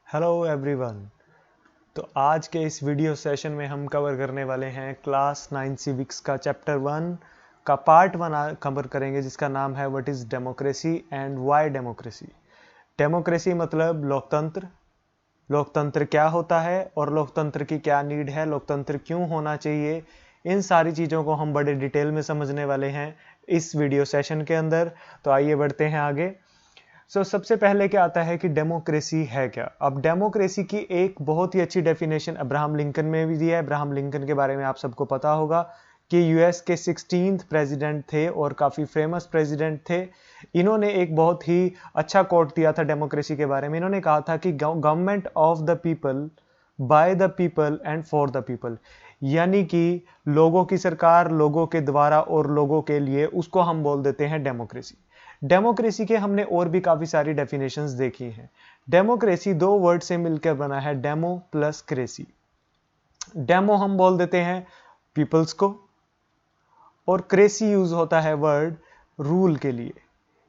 Hello everyone. तो आज के इस वीडियो सेशन में हम कवर करने वाले हैं क्लास 9 सिविक्स का चैप्टर 1 का पार्ट 1 कवर करेंगे, जिसका नाम है what is democracy and why democracy. Democracy मतलब लोकतंत्र। लोकतंत्र क्या होता है और लोकतंत्र की क्या नीड है, लोकतंत्र क्यों होना चाहिए, इन सारी चीज़ों को हम बड़े डिटेल में समझने वाले हैं इस वीडियो सेशन के अंदर। तो आइए बढ़ते हैं आगे। सबसे पहले क्या आता है कि डेमोक्रेसी है क्या। अब डेमोक्रेसी की एक बहुत ही अच्छी डेफिनेशन अब्राहम लिंकन में भी दी है। अब्राहम लिंकन के बारे में आप सबको पता होगा कि यूएस के 16th प्रेसिडेंट थे और काफ़ी फेमस प्रेसिडेंट थे। इन्होंने एक बहुत ही अच्छा कोट दिया था डेमोक्रेसी के बारे में। इन्होंने कहा था कि government of the people, bye the people and for the people, यानी कि लोगों की सरकार, लोगों के द्वारा और लोगों के लिए, उसको हम बोल देते हैं डेमोक्रेसी। डेमोक्रेसी के हमने और भी काफी सारी डेफिनेशंस देखी हैं। डेमोक्रेसी दो वर्ड से मिलकर बना है, डेमो प्लस क्रेसी। डेमो हम बोल देते हैं पीपल्स को और क्रेसी यूज होता है वर्ड रूल के लिए।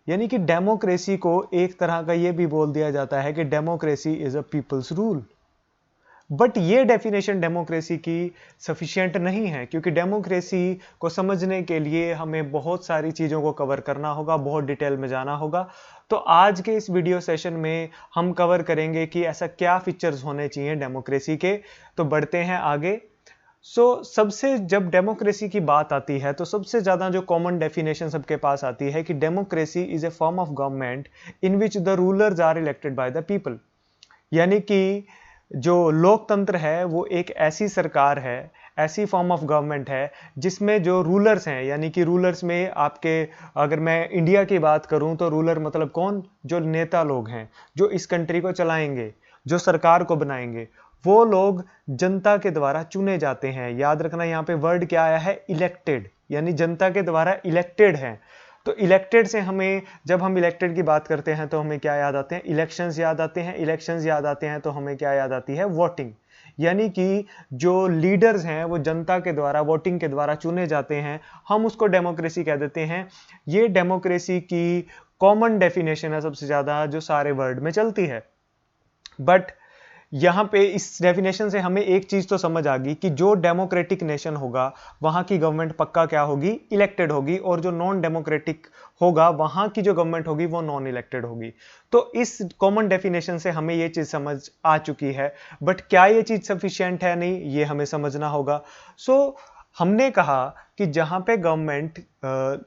यानी कि डेमोक्रेसी को एक तरह का यह भी बोल दिया जाता है कि democracy is a people's rule. But ये डेफिनेशन डेमोक्रेसी की सफिशिएंट नहीं है, क्योंकि डेमोक्रेसी को समझने के लिए हमें बहुत सारी चीज़ों को कवर करना होगा, बहुत डिटेल में जाना होगा। तो आज के इस वीडियो सेशन में हम कवर करेंगे कि ऐसा क्या फीचर्स होने चाहिए डेमोक्रेसी के। तो बढ़ते हैं आगे। सबसे जब डेमोक्रेसी की बात आती है तो सबसे ज़्यादा जो कॉमन डेफिनेशन सबके पास आती है कि democracy is a form of government in which the rulers are elected by the people. यानी कि जो लोकतंत्र है वो एक ऐसी सरकार है, ऐसी फॉर्म ऑफ गवर्नमेंट है जिसमें जो रूलर्स हैं, यानी कि रूलर्स में आपके, अगर मैं इंडिया की बात करूं तो रूलर मतलब कौन, जो नेता लोग हैं, जो इस कंट्री को चलाएंगे, जो सरकार को बनाएंगे, वो लोग जनता के द्वारा चुने जाते हैं। याद रखना यहाँ पे वर्ड क्या आया है, इलेक्टेड, यानी जनता के द्वारा इलेक्टेड है। तो इलेक्टेड से हमें, जब हम इलेक्टेड की बात करते हैं तो हमें क्या याद आते हैं, इलेक्शंस याद आते हैं। इलेक्शंस याद आते हैं तो हमें क्या याद आती है, वोटिंग। यानी कि जो लीडर्स हैं वो जनता के द्वारा, वोटिंग के द्वारा चुने जाते हैं, हम उसको डेमोक्रेसी कह देते हैं। ये डेमोक्रेसी की कॉमन डेफिनेशन है सबसे ज्यादा, जो सारे वर्ड में चलती है। बट यहां पे इस डेफिनेशन से हमें एक चीज तो समझ आ गई कि जो डेमोक्रेटिक नेशन होगा वहां की गवर्नमेंट पक्का क्या होगी, इलेक्टेड होगी, और जो नॉन डेमोक्रेटिक होगा वहां की जो गवर्नमेंट होगी वो नॉन इलेक्टेड होगी। तो इस कॉमन डेफिनेशन से हमें ये चीज समझ आ चुकी है। बट क्या ये चीज सफिशिएंट है, नहीं, ये हमें समझना होगा। हमने कहा कि जहां पे गवर्नमेंट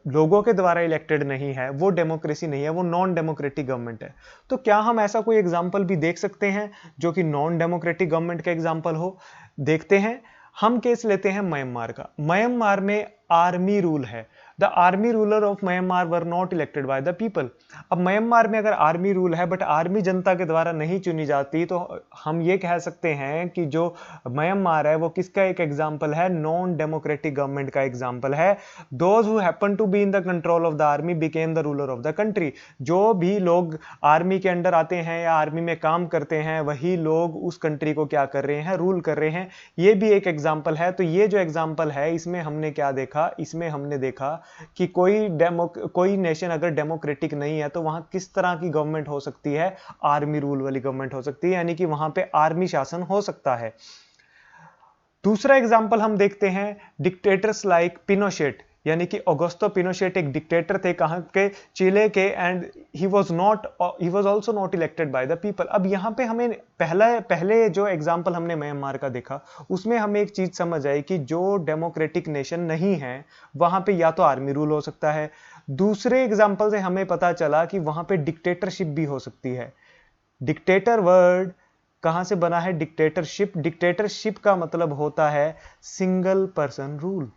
लोगों के द्वारा इलेक्टेड नहीं है वो डेमोक्रेसी नहीं है, वो नॉन डेमोक्रेटिक गवर्नमेंट है। तो क्या हम ऐसा कोई एग्जांपल भी देख सकते हैं जो कि नॉन डेमोक्रेटिक गवर्नमेंट का एग्जांपल हो? देखते हैं। हम केस लेते हैं म्यांमार का। म्यांमार में आर्मी रूल है। The army ruler of Myanmar were not elected by the people. अब म्यांमार में अगर आर्मी रूल है बट आर्मी जनता के द्वारा नहीं चुनी जाती, तो हम ये कह सकते हैं कि जो म्यांमार है वो किसका एक एग्जाम्पल है, नॉन डेमोक्रेटिक गवर्नमेंट का एग्जाम्पल है। Those who happen to be in the control of the army became the ruler of the country. जो भी लोग आर्मी के अंडर आते हैं या आर्मी में काम करते हैं, वही लोग उस कंट्री को क्या कर रहे हैं, रूल कर रहे हैं। ये भी एक एग्जाम्पल है। तो ये जो एग्जाम्पल है इसमें हमने क्या देखा, इसमें हमने देखा कि कोई नेशन अगर डेमोक्रेटिक नहीं है तो वहां किस तरह की गवर्नमेंट हो सकती है, आर्मी रूल वाली गवर्नमेंट हो सकती है, यानी कि वहां पे आर्मी शासन हो सकता है। दूसरा एग्जाम्पल हम देखते हैं, डिक्टेटर्स लाइक पिनोशेट, यानी कि ऑगस्टो पिनोशेट एक डिक्टेटर थे, कहां के, चिले के, and he was also not elected by the people. अब यहां पे हमें पहले जो एग्जांपल हमने म्यांमार का देखा उसमें हमें एक चीज समझ आई कि जो डेमोक्रेटिक नेशन नहीं है वहां पे या तो आर्मी रूल हो सकता है। दूसरे एग्जांपल से हमें पता चला कि वहां पे डिक्टेटरशिप भी हो सकती है। डिक्टेटर वर्ड कहां से बना है, डिक्टेटरशिप। डिक्टेटरशिप का मतलब होता है सिंगल पर्सन रूल।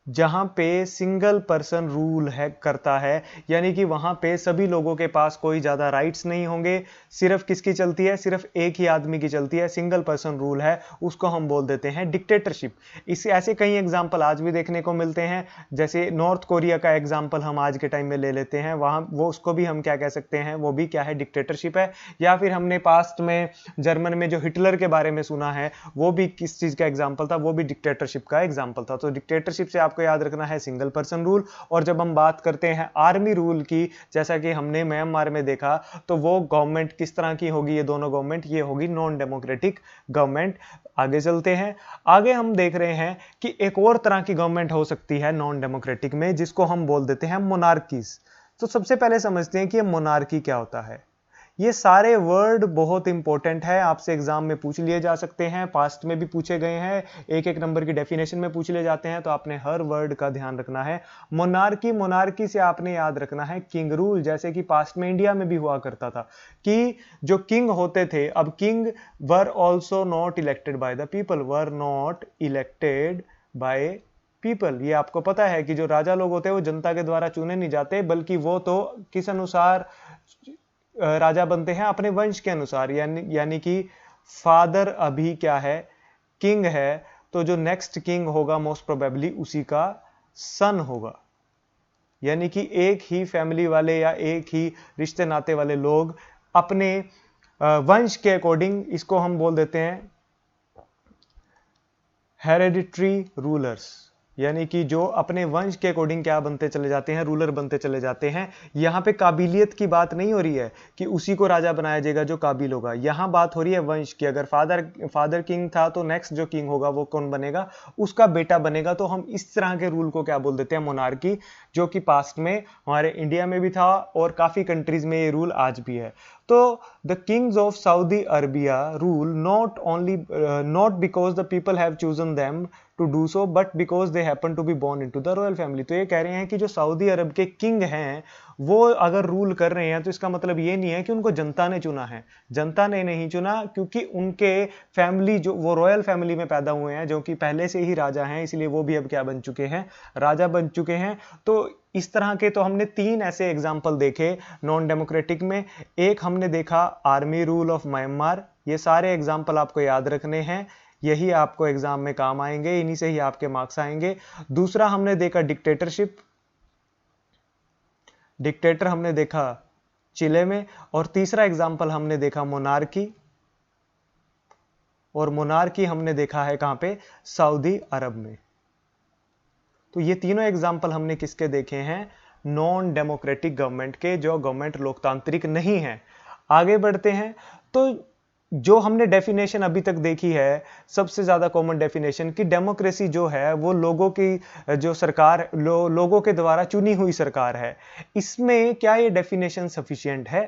जहां पे सिंगल पर्सन रूल है करता है, यानी कि वहां पे सभी लोगों के पास कोई ज्यादा राइट्स नहीं होंगे, सिर्फ किसकी चलती है, सिर्फ एक ही आदमी की चलती है, सिंगल पर्सन रूल है, उसको हम बोल देते हैं डिक्टेटरशिप। इस ऐसे कई एग्जांपल आज भी देखने को मिलते हैं। जैसे नॉर्थ कोरिया का एग्जांपल हम आज के टाइम में ले लेते हैं, वहां वो उसको भी हम क्या कह सकते हैं, वो भी क्या है, डिक्टेटरशिप है। या फिर हमने पास्ट में जर्मन में जो हिटलर के बारे में सुना है, वो भी किस चीज का एग्जाम्पल था, वो भी डिक्टेटरशिप का एग्जाम्पल था। तो डिक्टेटरशिप से आप आपको याद रखना है सिंगल पर्सन रूल। और जब हम बात करते हैं आर्मी रूल की, जैसा कि हमने म्यांमार में देखा, तो वो गवर्नमेंट किस तरह की होगी, ये दोनों गवर्नमेंट, ये होगी नॉन डेमोक्रेटिक गवर्नमेंट। आगे चलते हैं। आगे हम देख रहे हैं कि एक और तरह की गवर्नमेंट हो सकती है नॉन डेमोक्रेटिक में, जिसको हम बोल देते हैं मोनार्कीज। तो सबसे पहले समझते हैं कि ये मोनार्की क्या होता है। ये सारे वर्ड बहुत इंपॉर्टेंट है, आपसे एग्जाम में पूछ लिए जा सकते हैं, पास्ट में भी पूछे गए हैं, एक एक नंबर की डेफिनेशन में पूछ लिए जाते हैं, तो आपने हर वर्ड का ध्यान रखना है। मोनार्की, मोनार्की से आपने याद रखना है किंग रूल, जैसे कि पास्ट में इंडिया में भी हुआ करता था कि जो किंग होते थे, अब king were also not elected by the people, were not elected by people. ये आपको पता है कि जो राजा लोग होते हैं वो जनता के द्वारा चुने नहीं जाते, बल्कि वो तो किस अनुसार राजा बनते हैं, अपने वंश के अनुसार, यानी कि फादर अभी क्या है, किंग है, तो जो नेक्स्ट किंग होगा मोस्ट प्रोबेबली उसी का सन होगा। यानी कि एक ही फैमिली वाले या एक ही रिश्ते नाते वाले लोग अपने वंश के अकॉर्डिंग, इसको हम बोल देते हैं हेरेडिटरी रूलर्स, यानी कि जो अपने वंश के अकॉर्डिंग क्या बनते चले जाते हैं, रूलर बनते चले जाते हैं। यहां पे काबिलियत की बात नहीं हो रही है कि उसी को राजा बनाया जाएगा जो काबिल होगा, यहां बात हो रही है वंश की। अगर फादर किंग था तो नेक्स्ट जो किंग होगा वो कौन बनेगा, उसका बेटा बनेगा। तो हम इस तरह के रूल को क्या बोल देते हैं, मोनार्की, जो कि पास्ट में हमारे इंडिया में भी था और काफी कंट्रीज में ये रूल आज भी है। तो the kings of Saudi Arabia rule not because the people have chosen them to do so, but because they happen to be born into the royal family. तो ये कह रहे हैं कि जो सऊदी अरब के किंग हैं वो अगर रूल कर रहे हैं तो इसका मतलब ये नहीं है कि उनको जनता ने चुना है, जनता ने नहीं चुना, क्योंकि उनके फैमिली, जो वो रॉयल फैमिली में पैदा हुए हैं, जो कि पहले से ही राजा हैं, इसलिए वो भी अब क्या बन चुके हैं, राजा बन चुके हैं। तो इस तरह के तो हमने 3 ऐसे एग्जाम्पल देखे नॉन डेमोक्रेटिक में। एक हमने देखा आर्मी रूल ऑफ म्यांमार। ये सारे एग्जाम्पल आपको याद रखने हैं, यही आपको एग्जाम में काम आएंगे, इन्हीं से ही आपके मार्क्स आएंगे। दूसरा हमने देखा डिक्टेटरशिप, डिक्टेटर हमने देखा चिले में। और तीसरा एग्जाम्पल हमने देखा मोनार्की, और मोनार्की हमने देखा है कहां पे, सऊदी अरब में। तो ये तीनों एग्जाम्पल हमने किसके देखे हैं, नॉन डेमोक्रेटिक गवर्नमेंट के, जो गवर्नमेंट लोकतांत्रिक नहीं है। आगे बढ़ते हैं। तो जो हमने डेफिनेशन अभी तक देखी है, सबसे ज्यादा कॉमन डेफिनेशन कि डेमोक्रेसी जो है वो लोगों की जो सरकार, लोगों के द्वारा चुनी हुई सरकार है। इसमें क्या ये डेफिनेशन सफिशिएंट है?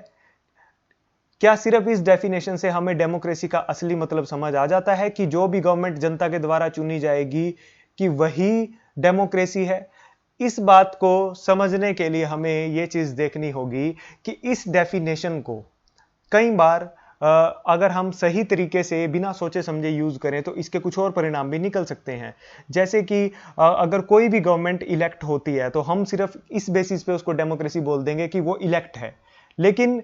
क्या सिर्फ इस डेफिनेशन से हमें डेमोक्रेसी का असली मतलब समझ आ जाता है कि जो भी गवर्नमेंट जनता के द्वारा चुनी जाएगी कि वही डेमोक्रेसी है? इस बात को समझने के लिए हमें यह चीज देखनी होगी कि इस डेफिनेशन को कई बार अगर हम सही तरीके से बिना सोचे समझे यूज करें तो इसके कुछ और परिणाम भी निकल सकते हैं। जैसे कि अगर कोई भी गवर्नमेंट इलेक्ट होती है तो हम सिर्फ इस बेसिस पे उसको डेमोक्रेसी बोल देंगे कि वो इलेक्ट है, लेकिन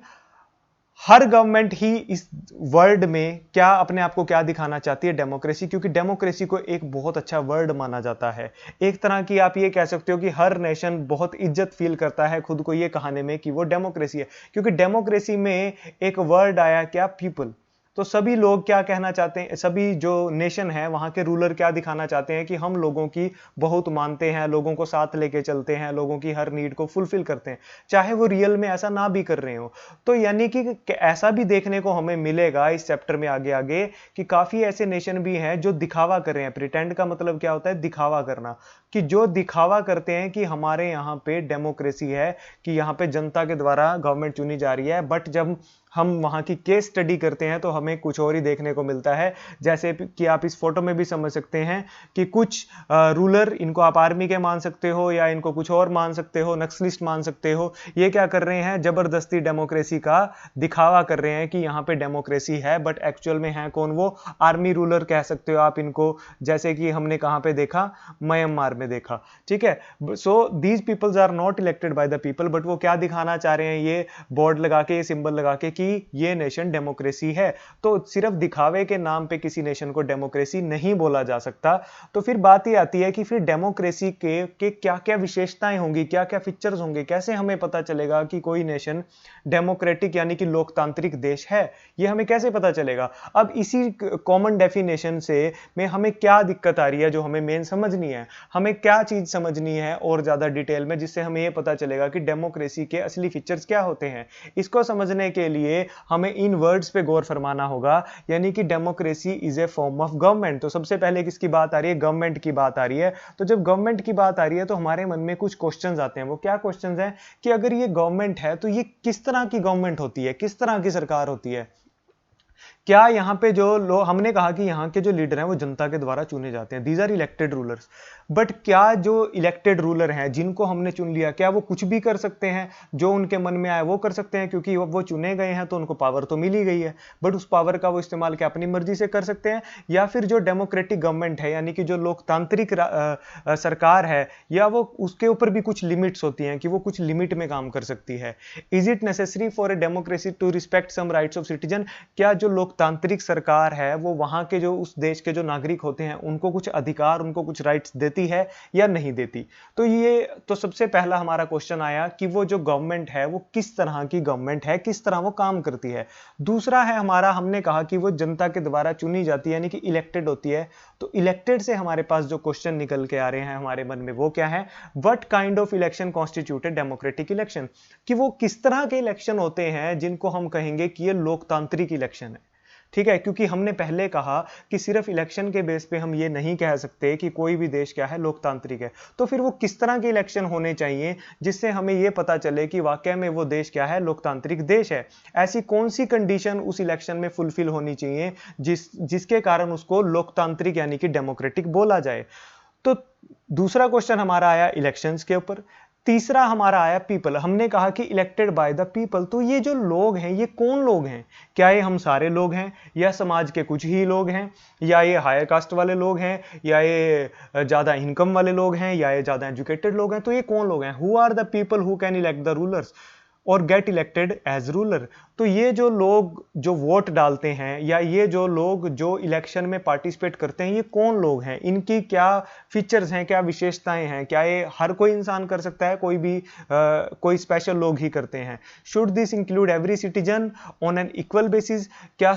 हर गवर्नमेंट ही इस वर्ड में क्या अपने आप को क्या दिखाना चाहती है, डेमोक्रेसी, क्योंकि डेमोक्रेसी को एक बहुत अच्छा वर्ड माना जाता है। एक तरह की आप ये कह सकते हो कि हर नेशन बहुत इज्जत फील करता है खुद को ये कहने में कि वो डेमोक्रेसी है, क्योंकि डेमोक्रेसी में एक वर्ड आया क्या, पीपल। तो सभी लोग क्या कहना चाहते हैं, सभी जो नेशन है वहां के रूलर क्या दिखाना चाहते हैं कि हम लोगों की बहुत मानते हैं, लोगों को साथ लेके चलते हैं, लोगों की हर नीड को फुलफिल करते हैं, चाहे वो रियल में ऐसा ना भी कर रहे हो। तो यानी कि ऐसा भी देखने को हमें मिलेगा इस चैप्टर में आगे आगे कि काफी ऐसे नेशन भी हैं जो दिखावा कर रहे हैं। प्रिटेंड का मतलब क्या होता है, दिखावा करना, कि जो दिखावा करते हैं कि हमारे यहाँ पे डेमोक्रेसी है, कि यहाँ पे जनता के द्वारा गवर्नमेंट चुनी जा रही है, बट जब हम वहां की केस स्टडी करते हैं तो हमें कुछ और ही देखने को मिलता है। जैसे कि आप इस फोटो में भी समझ सकते हैं कि कुछ रूलर, इनको आप आर्मी के मान सकते हो या इनको कुछ और मान सकते हो, नक्सलिस्ट मान सकते हो, ये क्या कर रहे हैं, जबरदस्ती डेमोक्रेसी का दिखावा कर रहे हैं कि यहाँ पे डेमोक्रेसी है, बट एक्चुअल में है कौन, वो आर्मी रूलर कह सकते हो आप इनको, जैसे कि हमने कहां पे देखा, म्यांमार में देखा। ठीक है, so these peoples are not elected by the people, but वो क्या दिखाना चाह रहे हैं, ये बोर्ड लगा के, ये सिंबल लगा के कि ये नेशन डेमोक्रेसी है। तो सिर्फ दिखावे के नाम पे किसी नेशन को डेमोक्रेसी नहीं बोला जा सकता। तो फिर बात ये आती है कि फिर डेमोक्रेसी के क्या क्या विशेषताएं होंगी, क्या क्या फीचर्स होंगे, कैसे हमें पता चलेगा कि कोई नेशन डेमोक्रेटिक यानी कि लोकतांत्रिक देश है, ये हमें कैसे पता चलेगा? अब इसी कॉमन डेफिनेशन से में हमें क्या दिक्कत आ रही है जो हमें मेन समझनी है, हमें हमें क्या चीज समझनी है और ज्यादा डिटेल में, जिससे हमें यह पता चलेगा कि डेमोक्रेसी के असली फीचर्स क्या होते हैं। इसको समझने के लिए हमें इन वर्ड्स पे गौर फरमाना होगा, यानी कि democracy is a form of government. तो सबसे पहले किसकी बात आ रही है? गवर्नमेंट की बात आ रही है। तो जब गवर्नमेंट की बात आ रही है तो हमारे मन में कुछ क्वेश्चंस आते हैं। वो क्या क्वेश्चंस हैं कि अगर ये गवर्नमेंट है तो ये किस तरह की गवर्नमेंट होती है, किस तरह की सरकार होती है? क्या यहाँ पे जो लोग, हमने कहा कि यहाँ के जो लीडर हैं वो जनता के द्वारा चुने जाते हैं, these are elected rulers. But क्या जो इलेक्टेड रूलर हैं जिनको हमने चुन लिया, क्या वो कुछ भी कर सकते हैं? जो उनके मन में आए वो कर सकते हैं, क्योंकि वो चुने गए हैं तो उनको पावर तो मिल ही गई है। बट उस पावर का वो इस्तेमाल क्या अपनी मर्जी से कर सकते हैं? या फिर जो डेमोक्रेटिक गवर्नमेंट है, यानी कि जो लोकतांत्रिक सरकार है, या वो उसके ऊपर भी कुछ लिमिट्स होती हैं कि वो कुछ लिमिट में काम कर सकती है? Is it necessary for a democracy to respect some rights of citizen? क्या जो लोकतांत्रिक सरकार है वो वहां के जो उस देश के जो नागरिक होते हैं उनको कुछ अधिकार, उनको कुछ राइट्स देती है या नहीं देती? तो ये तो सबसे पहला हमारा क्वेश्चन आया कि वो जो गवर्नमेंट है वो किस तरह की गवर्नमेंट है, किस तरह वो काम करती है। दूसरा है हमारा, हमने कहा कि वो जनता के द्वारा चुनी जाती है, यानी कि इलेक्टेड होती है। तो इलेक्टेड से हमारे पास जो क्वेश्चन निकल के आ रहे हैं हमारे मन में वो क्या है? What kind of election constituted democratic election? कि वो किस तरह के इलेक्शन होते हैं जिनको हम कहेंगे कि ये लोकतांत्रिक इलेक्शन है। ठीक है, क्योंकि हमने पहले कहा कि सिर्फ इलेक्शन के बेस पे हम ये नहीं कह सकते कि कोई भी देश क्या है, लोकतांत्रिक है। तो फिर वो किस तरह के इलेक्शन होने चाहिए जिससे हमें ये पता चले कि वाकई में वो देश क्या है, लोकतांत्रिक देश है? ऐसी कौन सी कंडीशन उस इलेक्शन में फुलफिल होनी चाहिए जिसके कारण उसको लोकतांत्रिक यानी कि डेमोक्रेटिक बोला जाए? तो दूसरा क्वेश्चन हमारा आया इलेक्शंस के ऊपर। तीसरा हमारा आया पीपल। हमने कहा कि इलेक्टेड बाय द पीपल। तो ये जो लोग हैं ये कौन लोग हैं? क्या ये हम सारे लोग हैं, या समाज के कुछ ही लोग हैं, या ये हायर कास्ट वाले लोग हैं, या ये ज्यादा इनकम वाले लोग हैं, या ये ज्यादा एजुकेटेड लोग हैं? तो ये कौन लोग हैं? Who are the people who can elect the rulers और गेट इलेक्टेड एज रूलर? तो ये जो लोग जो वोट डालते हैं, या ये जो लोग जो इलेक्शन में पार्टिसिपेट करते हैं, ये कौन लोग हैं? इनकी क्या फीचर्स हैं, क्या विशेषताएं हैं? क्या ये हर कोई इंसान कर सकता है, कोई स्पेशल लोग ही करते हैं? Should this include every citizen on an equal basis? क्या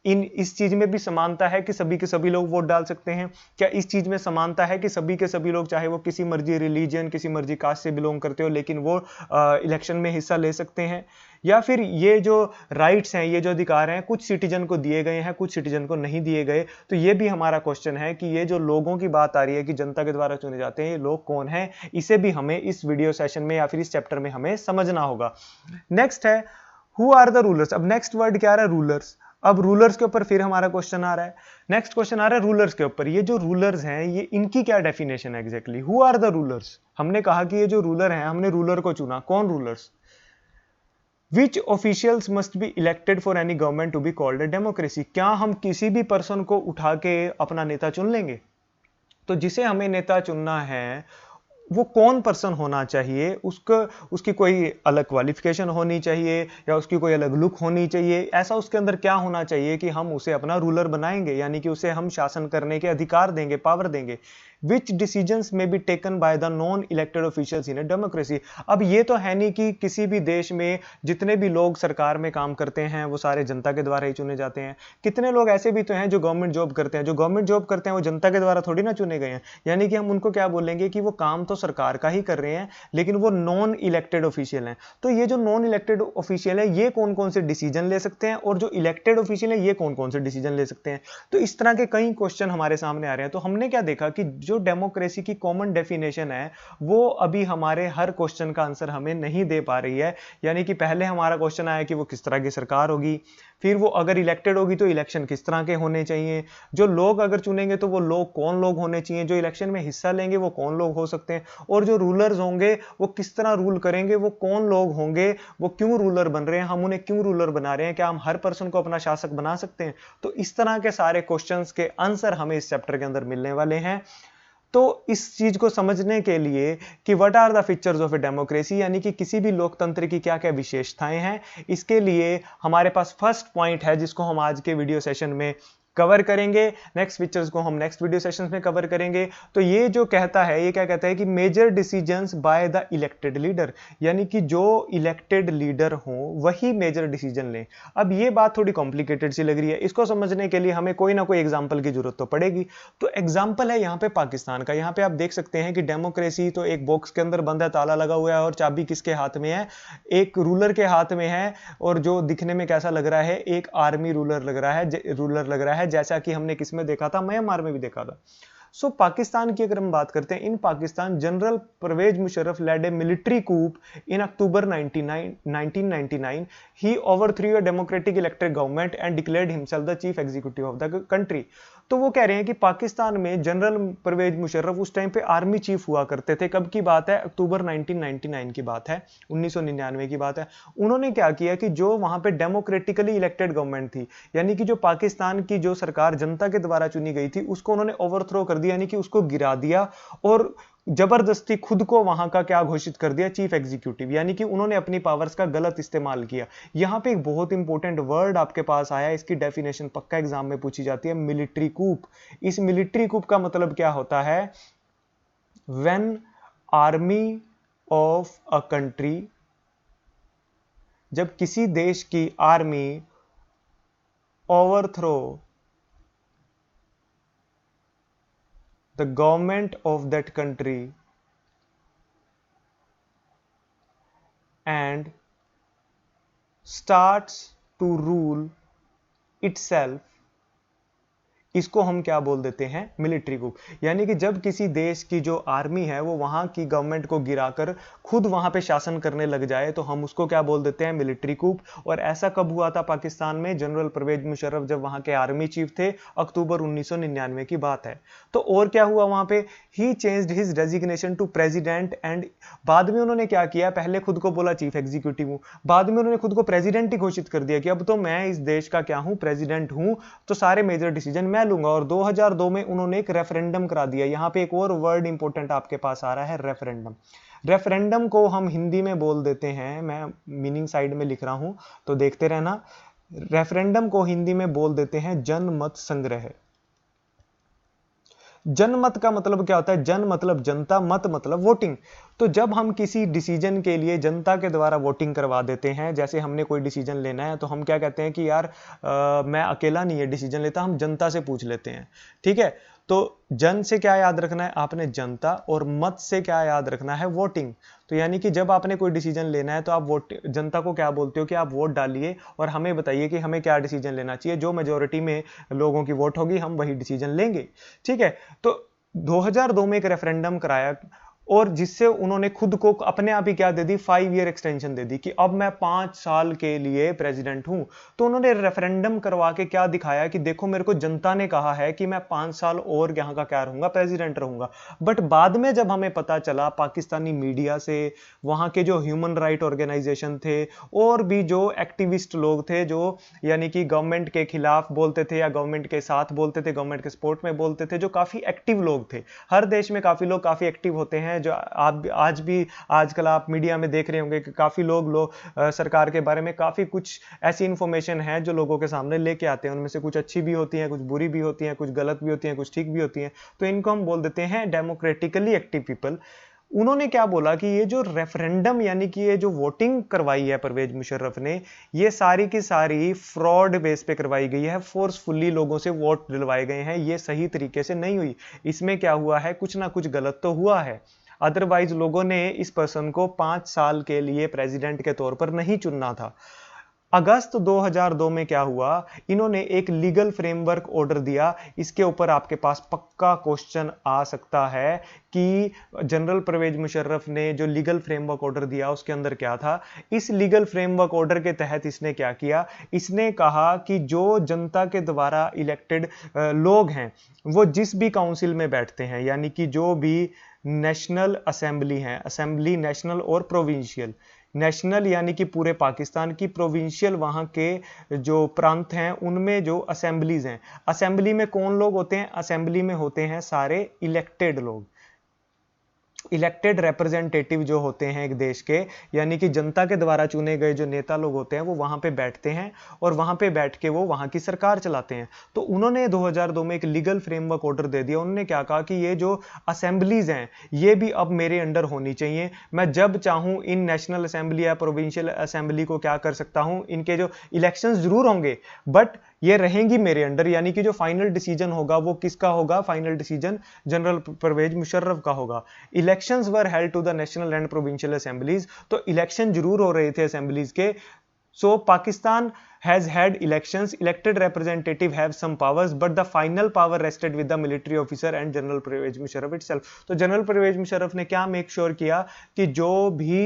इस चीज में भी समानता है कि सभी के सभी लोग वोट डाल सकते हैं? क्या इस चीज में समानता है कि सभी के सभी लोग, चाहे वो किसी मर्जी रिलीजन, किसी मर्जी कास्ट से बिलोंग करते हो, लेकिन वो इलेक्शन में हिस्सा ले सकते हैं? या फिर ये जो राइट्स हैं, ये जो अधिकार हैं, कुछ सिटीजन को दिए गए हैं, कुछ सिटीजन को नहीं दिए गए? तो ये भी हमारा क्वेश्चन है कि ये जो लोगों की बात आ रही है कि जनता के द्वारा चुने जाते हैं, ये लोग कौन हैं? इसे भी हमें इस वीडियो सेशन में या फिर इस चैप्टर में हमें समझना होगा। नेक्स्ट है हु आर द रूलर्स। अब नेक्स्ट वर्ड क्या आ रहा है? रूलर्स। अब रूलर्स के ऊपर फिर हमारा क्वेश्चन आ रहा है, नेक्स्ट क्वेश्चन आ रहा है रूलर्स के ऊपर। ये जो रूलर्स हैं, ये इनकी क्या डेफिनेशन है exactly? Who are the rulers. हमने कहा कि ये जो रूलर हैं, हमने रूलर को चुना, कौन rulers? Which officials must be elected for any government to be called a democracy? क्या हम किसी भी पर्सन को उठा के अपना नेता चुन लेंगे? तो जिसे हमें नेता चुनना है वो कौन पर्सन होना चाहिए? उसकी कोई अलग क्वालिफिकेशन होनी चाहिए, या उसकी कोई अलग लुक होनी चाहिए? ऐसा उसके अंदर क्या होना चाहिए कि हम उसे अपना रूलर बनाएंगे, यानी कि उसे हम शासन करने के अधिकार देंगे, पावर देंगे? Which decisions may be taken by the non-elected officials in a democracy? अब ये तो है नहीं कि किसी भी देश में जितने भी लोग सरकार में काम करते हैं वो सारे जनता के द्वारा ही चुने जाते हैं। कितने लोग ऐसे भी तो हैं जो गवर्नमेंट जॉब करते हैं। जो गवर्नमेंट जॉब करते हैं वो जनता के द्वारा थोड़ी ना चुने गए हैं। यानी कि हम उनको क्या बोलेंगे कि वो काम तो सरकार का ही कर रहे हैं, लेकिन वो नॉन इलेक्टेड ऑफिशियल हैं। तो ये जो नॉन इलेक्टेड ऑफिशियल है, ये कौन कौन से डिसीजन ले सकते हैं, और जो इलेक्टेड ऑफिशियल है, ये कौन कौन से डिसीजन ले सकते हैं? तो इस तरह के कई क्वेश्चन हमारे सामने आ रहे हैं। तो हमने क्या देखा कि जो डेमोक्रेसी की कॉमन डेफिनेशन है वो अभी हमारे हर क्वेश्चन का आंसर हमें नहीं दे पा रही है। यानी कि पहले हमारा क्वेश्चन आया कि वो किस तरह की सरकार होगी, फिर वो अगर इलेक्टेड होगी तो इलेक्शन किस तरह के होने चाहिए, जो लोग अगर चुनेंगे तो वो लोग कौन लोग होने चाहिए, जो इलेक्शन में हिस्सा लेंगे वो कौन लोग हो सकते हैं, और जो रूलर्स होंगे वो किस तरह रूल करेंगे, वो कौन लोग होंगे, वो क्यों रूलर बन रहे हैं, हम उन्हें क्यों रूलर बना रहे हैं, क्या हम हर पर्सन को अपना शासक बना सकते हैं? तो इस तरह के सारे क्वेश्चंस के आंसर हमें इस चैप्टर के अंदर मिलने वाले हैं। तो इस चीज को समझने के लिए कि what are the features of a democracy, यानी कि किसी भी लोकतंत्र की क्या क्या विशेषताएं हैं, इसके लिए हमारे पास फर्स्ट पॉइंट है जिसको हम आज के वीडियो सेशन में कवर करेंगे। नेक्स्ट फीचर्स को हम नेक्स्ट वीडियो सेशंस में कवर करेंगे। तो ये जो कहता है, ये क्या कहता है कि major decisions by the elected leader, यानी कि जो इलेक्टेड लीडर हो वही मेजर डिसीजन लें। अब ये बात थोड़ी कॉम्प्लिकेटेड सी लग रही है, इसको समझने के लिए हमें कोई ना कोई एग्जांपल की जरूरत तो पड़ेगी। तो एग्जांपल है यहाँ पे पाकिस्तान का। यहाँ पे आप देख सकते हैं कि डेमोक्रेसी तो एक बॉक्स के अंदर बंद है, ताला लगा हुआ है और चाबी किसके हाथ में है, एक रूलर के हाथ में है। और जो दिखने में कैसा लग रहा है, एक आर्मी रूलर लग रहा है, जैसा कि हमने किसमें देखा था, म्यांमार में भी देखा था। सो पाकिस्तान की अगर हम बात करते हैं, in Pakistan general Pervez Musharraf led a military coup in October 1999। He overthrew a democratic elected government and declared himself the chief executive of the country. तो वो कह रहे हैं कि पाकिस्तान में जनरल परवेज मुशर्रफ उस टाइम पे आर्मी चीफ हुआ करते थे। कब की बात है, अक्टूबर 1999 की बात है, 1999 की बात है। उन्होंने क्या किया कि जो वहां पे डेमोक्रेटिकली इलेक्टेड गवर्नमेंट थी, यानी कि जो पाकिस्तान की जो सरकार जनता के द्वारा चुनी गई थी, उसको उन्होंने ओवरथ्रो कर दिया, यानी कि उसको गिरा दिया और जबरदस्ती खुद को वहां का क्या घोषित कर दिया, चीफ एग्जीक्यूटिव, यानी कि उन्होंने अपनी पावर्स का गलत इस्तेमाल किया। यहां पे एक बहुत इंपॉर्टेंट वर्ड आपके पास आया, इसकी डेफिनेशन पक्का एग्जाम में पूछी जाती है, मिलिट्री कूप। इस मिलिट्री कूप का मतलब क्या होता है, when army of a country, जब किसी देश की army overthrow the government of that country and starts to rule itself, इसको हम क्या बोल देते हैं, मिलिट्री कूप। यानी कि जब किसी देश की जो आर्मी है वो वहां की गवर्नमेंट को गिराकर खुद वहां पे शासन करने लग जाए, तो हम उसको क्या बोल देते हैं, मिलिट्री कूप। और ऐसा कब हुआ था पाकिस्तान में, जनरल परवेज मुशर्रफ जब वहां के आर्मी चीफ थे, अक्टूबर 1999 की बात है। तो और क्या हुआ वहां पे, he changed his designation to president and, बाद में उन्होंने क्या किया, पहले खुद को बोला चीफ एग्जीक्यूटिव हूं, बाद में उन्होंने खुद को प्रेसिडेंट ही घोषित कर दिया कि अब तो मैं इस देश का क्या हूं, प्रेसिडेंट हूं, तो सारे मेजर डिसीजन मैं लूंगा। और 2002 में उन्होंने एक रेफरेंडम करा दिया। यहां पे एक और वर्ड इंपॉर्टेंट आपके पास आ रहा है, रेफरेंडम। रेफरेंडम को हम हिंदी में बोल देते हैं, मैं मीनिंग साइड में लिख रहा हूं तो देखते रहना, रेफरेंडम को हिंदी में बोल देते हैं जनमत संग्रह। जनमत का मतलब क्या होता है, जन मतलब जनता, मत मतलब वोटिंग। तो जब हम किसी डिसीजन के लिए जनता के द्वारा वोटिंग करवा देते हैं, जैसे हमने कोई डिसीजन लेना है तो हम क्या कहते हैं कि यार मैं अकेला नहीं है डिसीजन लेता, हम जनता से पूछ लेते हैं, ठीक है। तो जन से क्या याद रखना है आपने, जनता, और मत से क्या याद रखना है, वोटिंग। तो यानी कि जब आपने कोई डिसीजन लेना है तो आप वोट, जनता को क्या बोलते हो कि आप वोट डालिए और हमें बताइए कि हमें क्या डिसीजन लेना चाहिए, जो मेजोरिटी में लोगों की वोट होगी हम वही डिसीजन लेंगे, ठीक है। तो 2002 में एक रेफरेंडम कराया और जिससे उन्होंने खुद को अपने आप ही क्या दे दी, 5 ईयर एक्सटेंशन दे दी कि अब मैं 5 साल के लिए प्रेसिडेंट हूं। तो उन्होंने रेफरेंडम करवा के क्या दिखाया कि देखो मेरे को जनता ने कहा है कि मैं 5 साल और यहां का क्या रहूंगा, प्रेसिडेंट रहूंगा। बट बाद में जब हमें पता चला पाकिस्तानी मीडिया से, वहां के जो ह्यूमन राइट ऑर्गेनाइजेशन थे और भी जो एक्टिविस्ट लोग थे, जो यानी कि गवर्नमेंट के खिलाफ बोलते थे या गवर्नमेंट के साथ बोलते थे, गवर्नमेंट के सपोर्ट में बोलते थे, जो काफी एक्टिव लोग थे। हर देश में काफी लोग काफी एक्टिव होते हैं, जो आप आज भी आजकल आप मीडिया में देख रहे होंगे कि काफी लोग सरकार के बारे में काफी कुछ ऐसी इंफॉर्मेशन है जो लोगों के सामने लेके आते हैं। उनमें से कुछ अच्छी भी होती हैं, कुछ बुरी भी होती हैं, कुछ गलत भी होती हैं, कुछ ठीक भी होती हैं। तो इनको हम बोल देते हैं डेमोक्रेटिकली एक्टिव पीपल। उन्होंने क्या बोला कि ये जो रेफरेंडम यानी कि ये जो वोटिंग करवाई है परवेज मुशर्रफ ने, ये सारी की सारी फ्रॉड बेस पे करवाई गई है, फोर्सफुली लोगों से वोट दिलवाए गए हैं, ये सही तरीके से नहीं हुई। इसमें क्या हुआ है, कुछ ना कुछ गलत तो हुआ है, अदरवाइज लोगों ने इस पर्सन को 5 साल के लिए प्रेसिडेंट के तौर पर नहीं चुनना था। अगस्त 2002 में क्या हुआ, इन्होंने एक लीगल फ्रेमवर्क ऑर्डर दिया। इसके ऊपर आपके पास पक्का क्वेश्चन आ सकता है कि जनरल परवेज मुशर्रफ ने जो लीगल फ्रेमवर्क ऑर्डर दिया उसके अंदर क्या था। इस लीगल फ्रेमवर्क ऑर्डर के तहत इसने क्या किया, इसने कहा कि जो जनता के द्वारा इलेक्टेड लोग हैं वो जिस भी काउंसिल में बैठते हैं, यानी कि जो भी नेशनल असेंबली है, असेंबली नेशनल और प्रोविंशियल, नेशनल यानी कि पूरे पाकिस्तान की, प्रोविंशियल वहां के जो प्रांत हैं उनमें जो असेंबलीज हैं, असेंबली में कौन लोग होते हैं, असेंबली में होते हैं सारे इलेक्टेड लोग। इलेक्टेड रिप्रेजेंटेटिव जो होते हैं एक देश के, यानी कि जनता के द्वारा चुने गए जो नेता लोग होते हैं, वो वहां पे बैठते हैं और वहां पे बैठ के वो वहां की सरकार चलाते हैं। तो उन्होंने 2002 में एक लीगल फ्रेमवर्क ऑर्डर दे दिया। उन्होंने क्या कहा कि ये जो असेंबलीज हैं ये भी अब मेरे अंडर होनी चाहिए। मैं जब चाहूं इन नेशनल असेंबली या प्रोविंशियल असेंबली को क्या कर सकता हूं, इनके जो इलेक्शंस जरूर होंगे बट ये रहेंगी मेरे अंडर, यानी कि जो फाइनल डिसीजन होगा वो किसका होगा? Final decision general Pervez Musharraf का होगा। Elections were held to the national and provincial assemblies, तो इलेक्शन जरूर हो रहे थे असेंबलीज के। So Pakistan has had elections, elected representative have some powers, but the final power rested with the military officer and General Pervez Musharraf itself. तो general Pervez Musharraf ने क्या make sure किया कि जो भी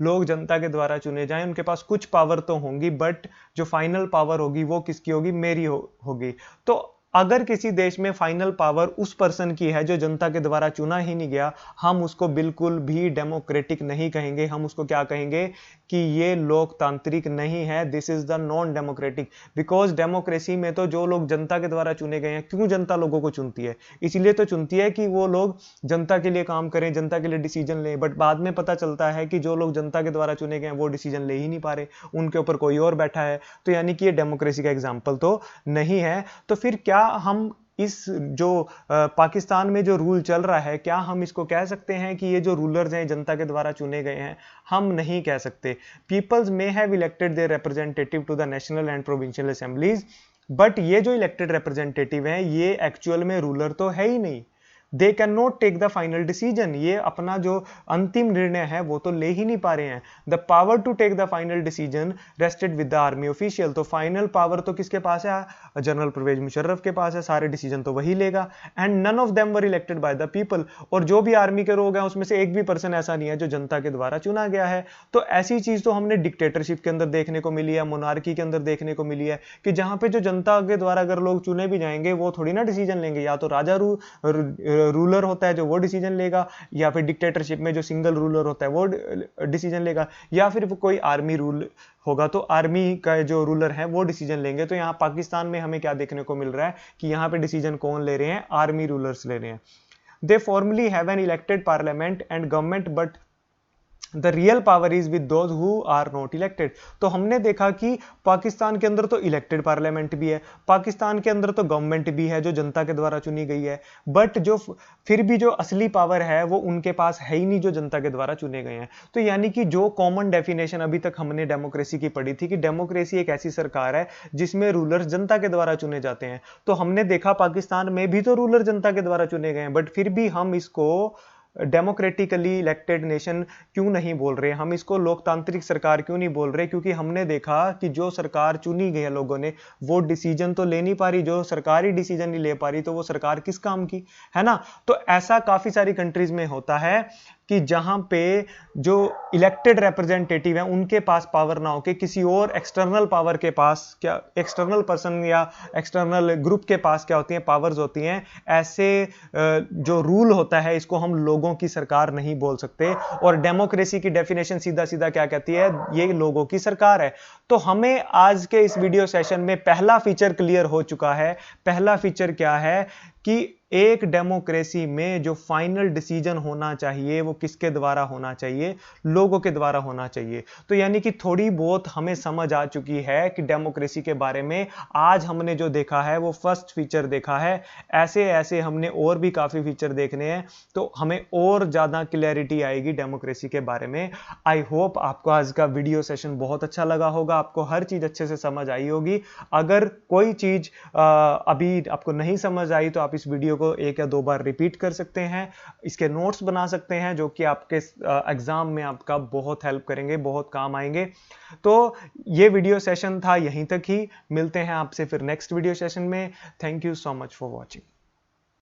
लोग जनता के द्वारा चुने जाएं उनके पास कुछ पावर तो होंगी, बट जो फाइनल पावर होगी वो किसकी होगी? मेरी होगी। तो अगर किसी देश में फाइनल पावर उस पर्सन की है जो जनता के द्वारा चुना ही नहीं गया, हम उसको बिल्कुल भी डेमोक्रेटिक नहीं कहेंगे। हम उसको क्या कहेंगे? कि ये लोकतांत्रिक नहीं है, this is the non democratic. Because democracy में तो जो लोग जनता के द्वारा चुने गए हैं, क्यों जनता लोगों को चुनती है? इसीलिए तो चुनती है कि वो लोग जनता के लिए काम करें, जनता के लिए डिसीजन लें। बट बाद में पता चलता है कि जो लोग जनता के द्वारा चुने गए हैं वो डिसीजन ले ही नहीं पा रहे, उनके ऊपर कोई और बैठा है। तो यानी कि ये डेमोक्रेसी का एग्जाम्पल तो नहीं है। तो फिर क्या हम इस जो पाकिस्तान में जो रूल चल रहा है, क्या हम इसको कह सकते हैं कि ये जो रूलर्स हैं जनता के द्वारा चुने गए हैं? हम नहीं कह सकते। Peoples may have elected their representative to the national and provincial assemblies, but ये जो इलेक्टेड रिप्रेजेंटेटिव हैं ये एक्चुअल में रूलर तो है ही नहीं। They can not take the final decision, ये अपना जो अंतिम निर्णय है वो तो ले ही नहीं पा रहे हैं। The power to take the final decision rested with the army official, तो फाइनल पावर तो किसके पास है? जनरल परवेज मुशर्रफ के पास है, सारे डिसीजन तो वही लेगा। And none of them were elected by the people, और जो भी आर्मी के लोग हैं उसमें से एक भी पर्सन ऐसा नहीं है जो जनता के द्वारा चुना गया है। तो ऐसी चीज तो हमने डिक्टेटरशिप के अंदर देखने को मिली है, मोनार्की के अंदर देखने को मिली है, कि जहां पे जो जनता के द्वारा अगर लोग चुने भी जाएंगे वो थोड़ी ना डिसीजन लेंगे, या तो राजा रूलर होता है जो वो डिसीजन लेगा, या फिर डिक्टेटरशिप में जो सिंगल रूलर होता है वो डिसीजन लेगा, या फिर कोई आर्मी रूल होगा तो आर्मी का जो रूलर है वो डिसीजन लेंगे। तो यहां पाकिस्तान में हमें क्या देखने को मिल रहा है कि यहां पे डिसीजन कौन ले रहे हैं? आर्मी रूलर्स ले रहे हैं। They formally have an elected parliament and government, but the real power is with those who are not elected. तो हमने देखा कि पाकिस्तान के अंदर तो इलेक्टेड पार्लियामेंट भी है, पाकिस्तान के अंदर तो गवर्नमेंट भी है जो जनता के द्वारा चुनी गई है, बट जो फिर भी जो असली पावर है वो उनके पास है ही नहीं जो जनता के द्वारा चुने गए हैं। तो यानी कि जो कॉमन डेफिनेशन अभी तक हमने डेमोक्रेसी की पढ़ी थी कि डेमोक्रेसी एक ऐसी सरकार है जिसमें रूलर्स जनता के द्वारा चुने जाते हैं, तो हमने देखा पाकिस्तान में भी तो रूलर जनता के द्वारा चुने गए हैं, बट फिर भी हम इसको डेमोक्रेटिकली इलेक्टेड नेशन क्यों नहीं बोल रहे? हम इसको लोकतांत्रिक सरकार क्यों नहीं बोल रहे? क्योंकि हमने देखा कि जो सरकार चुनी गई है लोगों ने वो डिसीजन तो ले नहीं पा रही। जो सरकार ही डिसीजन नहीं ले पा रही तो वो सरकार किस काम की, है ना? तो ऐसा काफी सारी कंट्रीज में होता है कि जहां पे जो इलेक्टेड रिप्रेजेंटेटिव है उनके पास पावर ना हो के किसी और एक्सटर्नल पावर के पास, क्या एक्सटर्नल पर्सन या एक्सटर्नल ग्रुप के पास क्या होती हैं? पावर्स होती हैं। ऐसे जो रूल होता है इसको हम लोगों की सरकार नहीं बोल सकते। और डेमोक्रेसी की डेफिनेशन सीधा सीधा क्या कहती है? ये लोगों की सरकार है। तो हमें आज के इस वीडियो सेशन में पहला फीचर क्लियर हो चुका है। पहला फीचर क्या है कि एक डेमोक्रेसी में जो फाइनल डिसीजन होना चाहिए वो किसके द्वारा होना चाहिए? लोगों के द्वारा होना चाहिए। तो यानी कि थोड़ी बहुत हमें समझ आ चुकी है कि डेमोक्रेसी के बारे में। आज हमने जो देखा है वो फर्स्ट फीचर देखा है, ऐसे ऐसे हमने और भी काफी फीचर देखने हैं, तो हमें और ज्यादा क्लैरिटी आएगी डेमोक्रेसी के बारे में। आई होप आपको आज का वीडियो सेशन बहुत अच्छा लगा होगा, आपको हर चीज अच्छे से समझ आई होगी। अगर कोई चीज अभी आपको नहीं समझ आई तो आप इस वीडियो को एक या दो बार रिपीट कर सकते हैं, इसके नोट्स बना सकते हैं जो कि आपके एग्जाम में आपका बहुत हेल्प करेंगे, बहुत काम आएंगे। तो ये वीडियो सेशन था यहीं तक ही, मिलते हैं आपसे फिर नेक्स्ट वीडियो सेशन में। Thank you so much for watching.